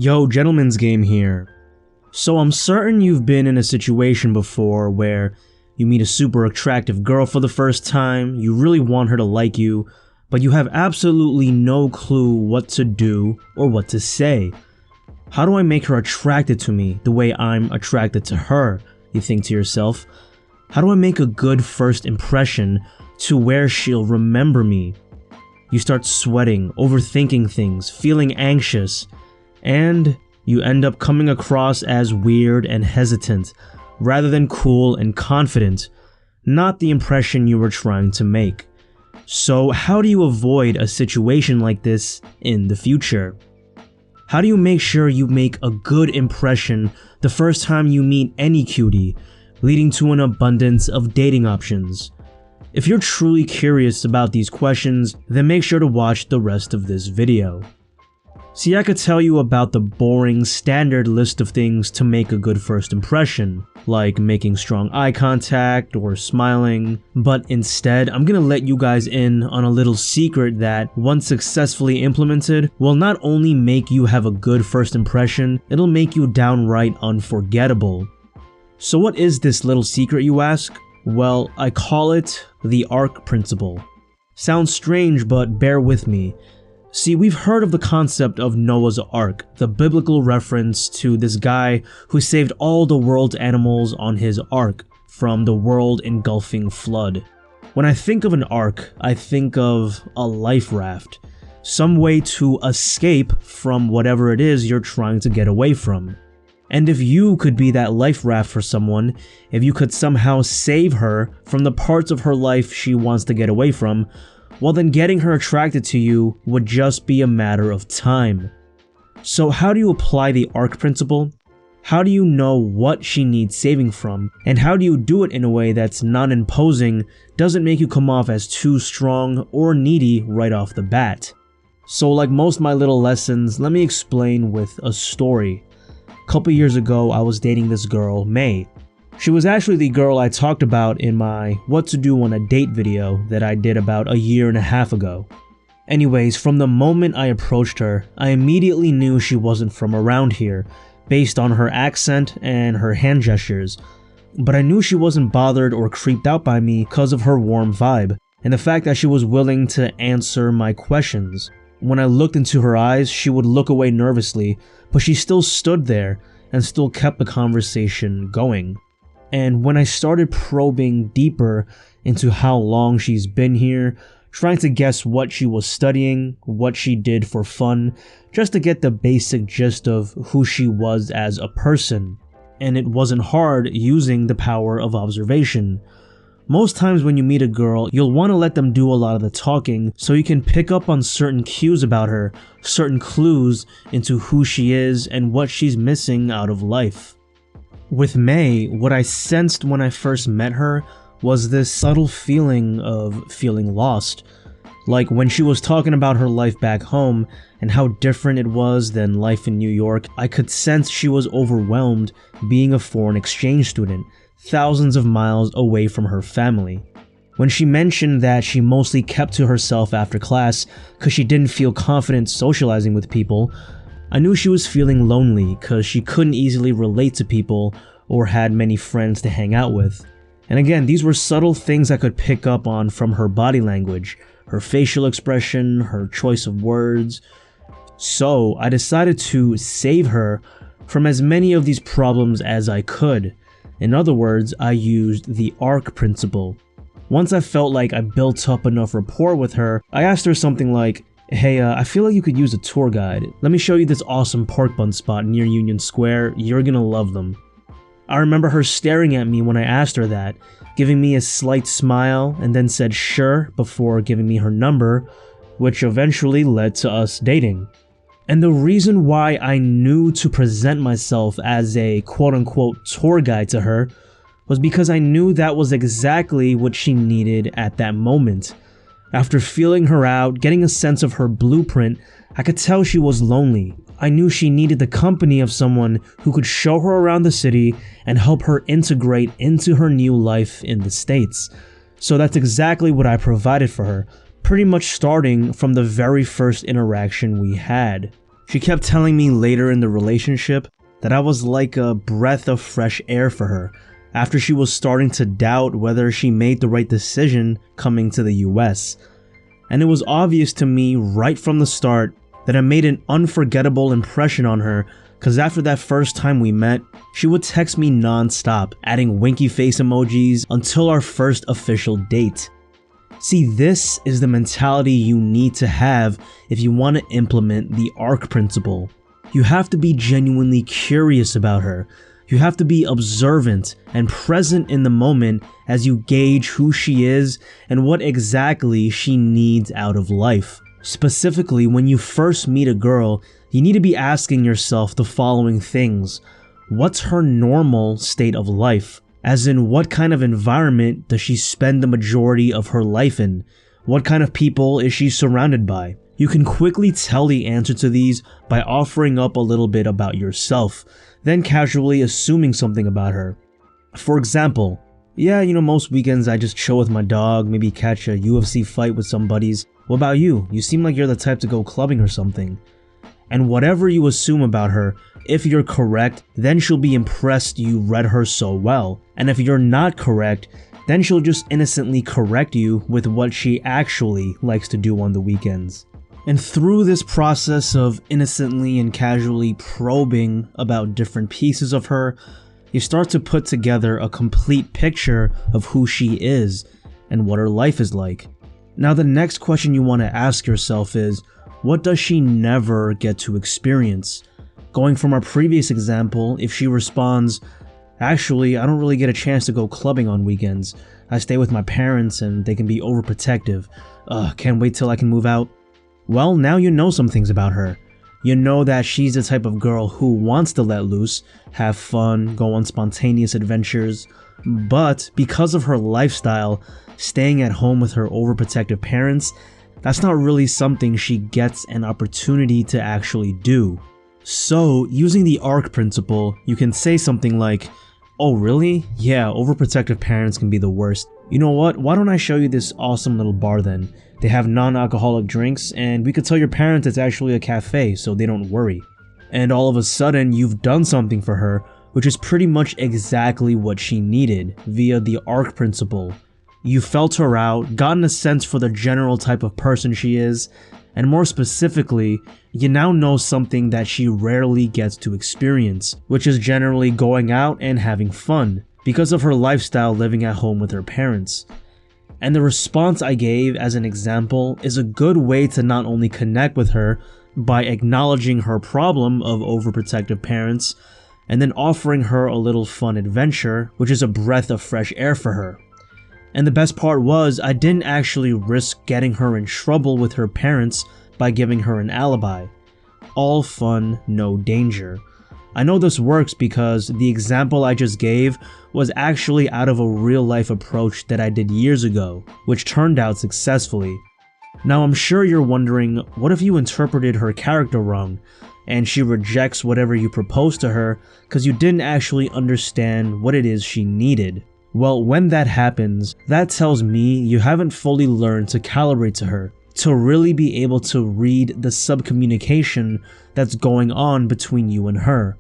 Yo, Gentleman's Game here. So I'm certain you've been in a situation before where you meet a super attractive girl for the first time, you really want her to like you, but you have absolutely no clue what to do or what to say. How do I make her attracted to me the way I'm attracted to her, you think to yourself? How do I make a good first impression to where she'll remember me? You start sweating, overthinking things, feeling anxious, and you end up coming across as weird and hesitant, rather than cool and confident, not the impression you were trying to make. So how do you avoid a situation like this in the future? How do you make sure you make a good impression the first time you meet any cutie, leading to an abundance of dating options? If you're truly curious about these questions, then make sure to watch the rest of this video. See, I could tell you about the boring, standard list of things to make a good first impression, like making strong eye contact or smiling, but instead, I'm gonna let you guys in on a little secret that, once successfully implemented, will not only make you have a good first impression, it'll make you downright unforgettable. So what is this little secret, you ask? Well, I call it the ARK principle. Sounds strange, but bear with me. See, we've heard of the concept of Noah's Ark, the biblical reference to this guy who saved all the world's animals on his ark from the world engulfing flood. When I think of an ark, I think of a life raft, some way to escape from whatever it is you're trying to get away from. And if you could be that life raft for someone, if you could somehow save her from the parts of her life she wants to get away from, well then getting her attracted to you would just be a matter of time. So how do you apply the ARK principle? How do you know what she needs saving from? And how do you do it in a way that's non-imposing, doesn't make you come off as too strong or needy right off the bat? So like most of my little lessons, let me explain with a story. A couple years ago, I was dating this girl, May. She was actually the girl I talked about in my what to do on a date video that I did about a year and a half ago. Anyways, from the moment I approached her, I immediately knew she wasn't from around here, based on her accent and her hand gestures. But I knew she wasn't bothered or creeped out by me because of her warm vibe, and the fact that she was willing to answer my questions. When I looked into her eyes, she would look away nervously, but she still stood there and still kept the conversation going. And when I started probing deeper into how long she's been here, trying to guess what she was studying, what she did for fun, just to get the basic gist of who she was as a person. And it wasn't hard using the power of observation. Most times when you meet a girl, you'll want to let them do a lot of the talking so you can pick up on certain cues about her, certain clues into who she is and what she's missing out of life. With May, what I sensed when I first met her was this subtle feeling of feeling lost. Like when she was talking about her life back home and how different it was than life in New York, I could sense she was overwhelmed being a foreign exchange student, thousands of miles away from her family. When she mentioned that she mostly kept to herself after class because she didn't feel confident socializing with people, I knew she was feeling lonely because she couldn't easily relate to people or had many friends to hang out with. And again, these were subtle things I could pick up on from her body language, her facial expression, her choice of words. So I decided to save her from as many of these problems as I could. In other words, I used the ARK principle. Once I felt like I built up enough rapport with her, I asked her something like, "Hey, I feel like you could use a tour guide. Let me show you this awesome pork bun spot near Union Square. You're gonna love them." I remember her staring at me when I asked her that, giving me a slight smile, and then said sure before giving me her number, which eventually led to us dating. And the reason why I knew to present myself as a quote-unquote tour guide to her was because I knew that was exactly what she needed at that moment. After feeling her out, getting a sense of her blueprint, I could tell she was lonely. I knew she needed the company of someone who could show her around the city and help her integrate into her new life in the States. So that's exactly what I provided for her, pretty much starting from the very first interaction we had. She kept telling me later in the relationship that I was like a breath of fresh air for her, after she was starting to doubt whether she made the right decision coming to the US. And it was obvious to me right from the start that I made an unforgettable impression on her, cause after that first time we met, she would text me non-stop, adding winky face emojis until our first official date. See, this is the mentality you need to have if you want to implement the ARK principle. You have to be genuinely curious about her. You have to be observant and present in the moment as you gauge who she is and what exactly she needs out of life. Specifically, when you first meet a girl, you need to be asking yourself the following things. What's her normal state of life? As in, what kind of environment does she spend the majority of her life in? What kind of people is she surrounded by? You can quickly tell the answer to these by offering up a little bit about yourself, then casually assuming something about her. For example, yeah, most weekends I just chill with my dog, maybe catch a UFC fight with some buddies. What about you? You seem like you're the type to go clubbing or something. And whatever you assume about her, if you're correct, then she'll be impressed you read her so well. And if you're not correct, then she'll just innocently correct you with what she actually likes to do on the weekends. And through this process of innocently and casually probing about different pieces of her, you start to put together a complete picture of who she is and what her life is like. Now, the next question you want to ask yourself is, what does she never get to experience? Going from our previous example, if she responds, actually, I don't really get a chance to go clubbing on weekends. I stay with my parents and they can be overprotective. Can't wait till I can move out. Well, now you know some things about her. You know that she's the type of girl who wants to let loose, have fun, go on spontaneous adventures, but because of her lifestyle, staying at home with her overprotective parents, that's not really something she gets an opportunity to actually do. So, using the ARK principle, you can say something like, oh really? Yeah, overprotective parents can be the worst. You know what? Why don't I show you this awesome little bar then? They have non-alcoholic drinks, and we could tell your parents it's actually a cafe so they don't worry. And all of a sudden, you've done something for her, which is pretty much exactly what she needed via the ARK principle. You felt her out, gotten a sense for the general type of person she is, and more specifically, you now know something that she rarely gets to experience, which is generally going out and having fun, because of her lifestyle living at home with her parents. And the response I gave as an example is a good way to not only connect with her by acknowledging her problem of overprotective parents, and then offering her a little fun adventure, which is a breath of fresh air for her. And the best part was, I didn't actually risk getting her in trouble with her parents by giving her an alibi. All fun, no danger. I know this works because the example I just gave was actually out of a real-life approach that I did years ago, which turned out successfully. Now I'm sure you're wondering, what if you interpreted her character wrong, and she rejects whatever you proposed to her because you didn't actually understand what it is she needed? Well, when that happens, that tells me you haven't fully learned to calibrate to her, to really be able to read the subcommunication that's going on between you and her.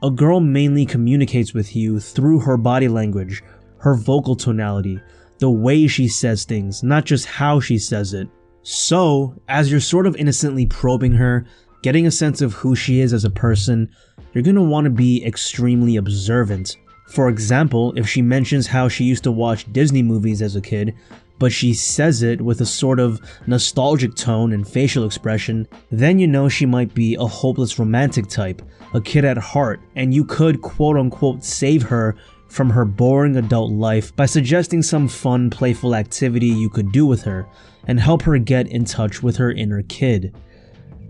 A girl mainly communicates with you through her body language, her vocal tonality, the way she says things, not just how she says it. So, as you're sort of innocently probing her, getting a sense of who she is as a person, you're gonna want to be extremely observant. For example, if she mentions how she used to watch Disney movies as a kid, but she says it with a sort of nostalgic tone and facial expression, then you know she might be a hopeless romantic type, a kid at heart, and you could quote-unquote save her from her boring adult life by suggesting some fun, playful activity you could do with her, and help her get in touch with her inner kid.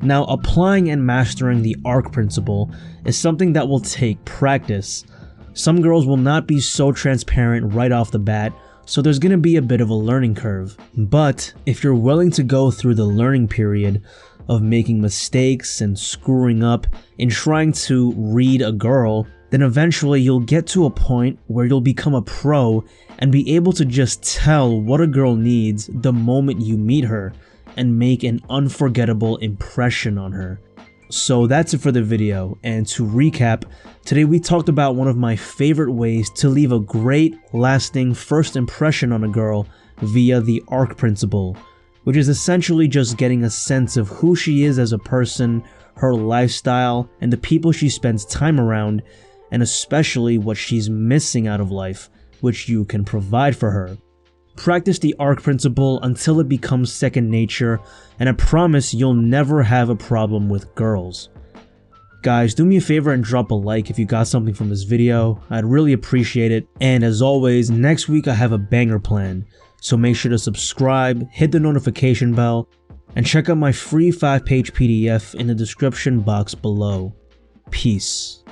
Now, applying and mastering the ARK principle is something that will take practice. Some girls will not be so transparent right off the bat, so there's gonna be a bit of a learning curve. But if you're willing to go through the learning period of making mistakes and screwing up in trying to read a girl, then eventually you'll get to a point where you'll become a pro and be able to just tell what a girl needs the moment you meet her and make an unforgettable impression on her. So that's it for the video, and to recap, today we talked about one of my favorite ways to leave a great, lasting first impression on a girl via the ARK principle, which is essentially just getting a sense of who she is as a person, her lifestyle, and the people she spends time around, and especially what she's missing out of life, which you can provide for her. Practice the ARK principle until it becomes second nature, and I promise you'll never have a problem with girls. Guys, do me a favor and drop a like if you got something from this video. I'd really appreciate it. And as always, next week I have a banger plan, so make sure to subscribe, hit the notification bell, and check out my free 5-page PDF in the description box below. Peace.